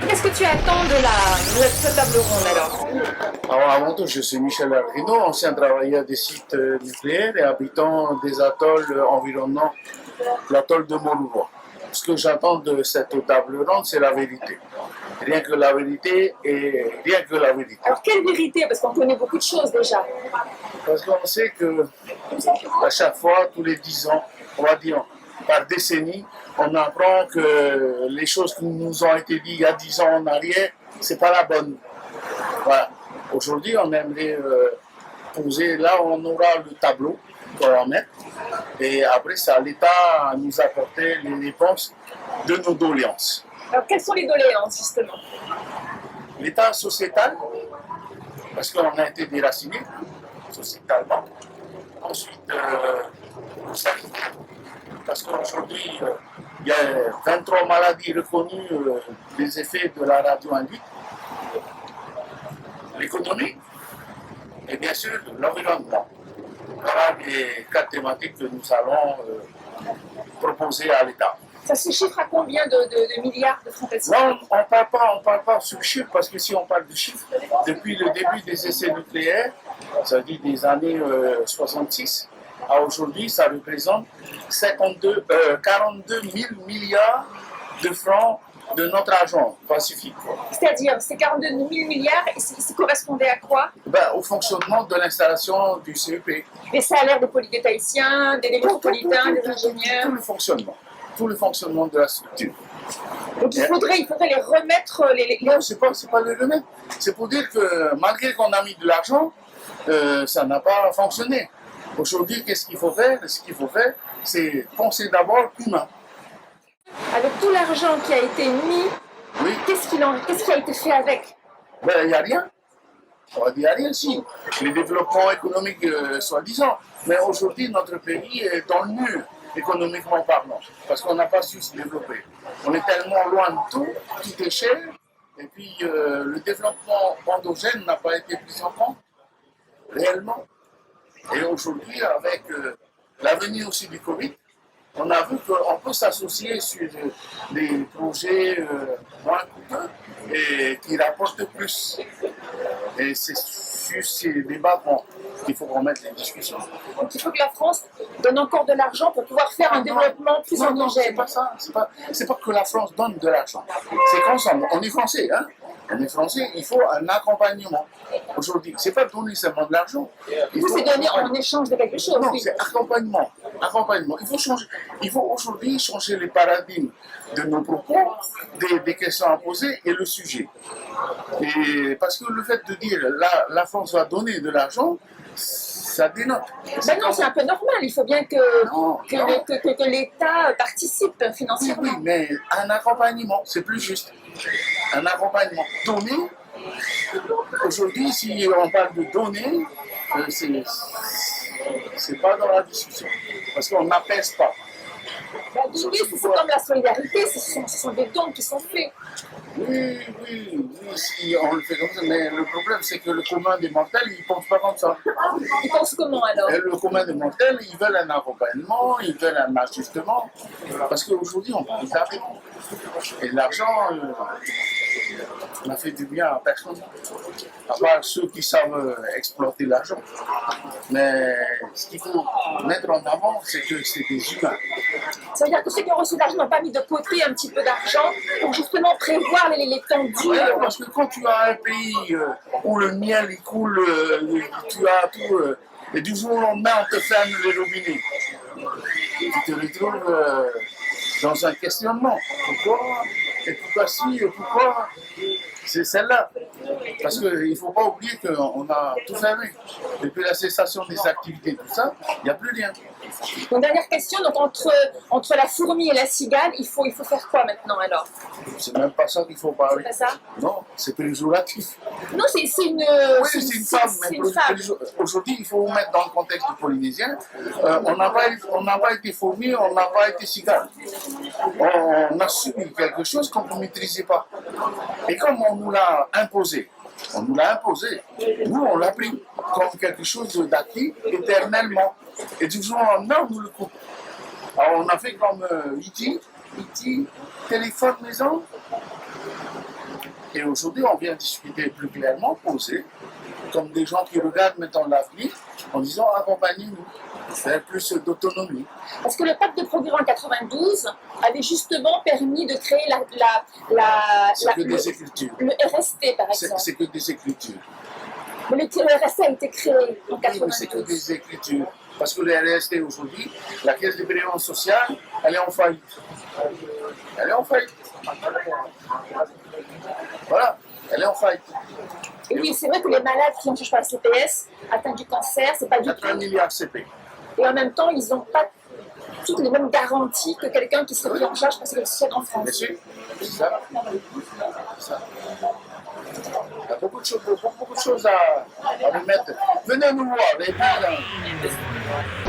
Qu'est-ce que tu attends de ce table ronde alors? Alors, avant tout, je suis Michel Argrino, ancien travailleur des sites nucléaires et habitant des atolls environnant l'atoll de Moruroa. Ce que j'attends de cette table ronde, c'est la vérité. Rien que la vérité et rien que la vérité. Alors quelle vérité? Parce qu'on connaît beaucoup de choses déjà. Parce qu'on sait que à chaque fois, tous les 10 ans, on va dire par décennie, on apprend que les choses qui nous ont été dites il y a 10 ans en arrière, c'est pas la bonne. Voilà. Aujourd'hui, on aimerait poser, là on aura le tableau qu'on va mettre, et après c'est à l'État à nous apporter les réponses de nos doléances. Alors quelles sont les doléances justement? L'État sociétal, parce qu'on a été déraciné sociétalement. Ensuite, parce qu'aujourd'hui, il y a 23 maladies reconnues des effets de la radio induite. L'économie et bien sûr l'environnement. Voilà les 4 thématiques que nous allons proposer à l'État. Ça se chiffre à combien de milliards de francs CFA? Non, on ne parle pas sur le chiffre, parce que si on parle du chiffre, depuis le début des essais nucléaires, ça dit des années 66 à aujourd'hui, ça représente 42 000 milliards de francs de notre argent pacifique. C'est-à-dire, ces 42 000 milliards, ça correspondait à quoi? Au fonctionnement de l'installation du CEP. Les salaires des polytéthaïciens, des métropolitains, des ingénieurs. Tout le fonctionnement de la structure. Donc il faudrait les remettre. Non, c'est pas les remettre. C'est pour dire que malgré qu'on a mis de l'argent, ça n'a pas fonctionné. Aujourd'hui, qu'est-ce qu'il faut faire? Ce qu'il faut faire, c'est penser d'abord humain. Avec tout l'argent qui a été mis, oui. Qu'est-ce qui a été fait avec? Il n'y a rien. On va dire, il n'y a rien, si. Les développements économiques, soi-disant. Mais aujourd'hui, notre pays est dans le mur, économiquement parlant, parce qu'on n'a pas su se développer. On est tellement loin de tout est cher, et puis le développement endogène n'a pas été pris en compte, réellement. Et aujourd'hui, avec l'avenir aussi du Covid, on a vu qu'on peut s'associer sur des projets moins coûteux et qui rapportent plus. Et c'est sur ces débats qu'il faut qu'on mette les discussions. Donc il faut que la France donne encore de l'argent pour pouvoir faire un développement plus endogène. Non, c'est pas ça. C'est pas que la France donne de l'argent. C'est qu'ensemble, on est français, hein. On est français, il faut un accompagnement. Aujourd'hui, c'est pas donner seulement de l'argent. C'est donner en échange de quelque chose. Non, oui. c'est accompagnement. Il faut aujourd'hui changer les paradigmes de nos propos, des questions à poser et le sujet. Et parce que le fait de dire la France va donner de l'argent, ça dénote. Ben non, c'est un peu normal. Il faut bien que l'État participe financièrement. Oui, mais un accompagnement, c'est plus juste. Un accompagnement. Donner, aujourd'hui, si on parle de donner, c'est pas dans la discussion. Parce qu'on n'apaise pas. Donner, c'est comme la solidarité, ce sont des dons qui sont faits. Oui, si on le fait comme ça, mais le problème c'est que le commun des mortels, ils ne pensent pas comme ça. Ils pensent comment alors? Et le commun des mortels, ils veulent un accompagnement, ils veulent un ajustement, parce qu'aujourd'hui on parle d'argent. Et l'argent n'a fait du bien à personne, à part ceux qui savent exploiter l'argent. Mais ce qu'il faut mettre en avant, c'est que c'est des humains. Ça veut dire que ceux qui ont reçu de l'argent n'ont pas mis de côté un petit peu d'argent pour justement prévoir les temps durs. Oui, parce que quand tu as un pays où le miel il coule, tu as tout, et du jour au lendemain on te ferme les robinets, tu te retrouves dans un questionnement. Pourquoi? Et pourquoi si? Et pourquoi? C'est celle-là. Parce qu'il ne faut pas oublier qu'on a tout fermé. Depuis la cessation des activités, tout ça, il n'y a plus rien. Une dernière question, donc entre la fourmi et la cigale, il faut faire quoi maintenant alors? C'est même pas ça qu'il faut parler. C'est pas ça? Non, c'est péjoratif. Non, c'est une... Oui, c'est une femme, mais aujourd'hui, il faut vous mettre dans le contexte du Polynésien. On n'a pas été fourmi, on n'a pas été cigale. On a subi quelque chose qu'on ne maîtrisait pas. Et comme on nous l'a imposé, nous on l'a pris comme quelque chose d'acquis éternellement. Et du jour au lendemain, on nous le coupe. Alors on a fait comme E.T., téléphone maison. Et aujourd'hui, on vient discuter plus clairement, poser, comme des gens qui regardent maintenant l'avenir, en disant accompagnez-nous, faire plus d'autonomie. Parce que le pacte de progrès en 92 avait justement permis de créer C'est que des écritures. le RST, par exemple. C'est que des écritures. Mais le RST a été créé en Oui, mais c'est que 92. des écritures. Parce que le RST aujourd'hui, la caisse de prévoyance sociale, elle est en faillite. Elle est en faillite. Voilà, elle est en faillite. Et oui, c'est vrai que les malades qui ont cherché par la CPS, atteints du cancer, c'est pas du tout. 80 milliards CP. Et en même temps, ils n'ont pas toutes les mêmes garanties que quelqu'un qui serait pris en charge parce que c'est en Bien France. sûr, c'est ça. C'est ça. Il y a beaucoup de choses à remettre. Venez nous voir, les paysans.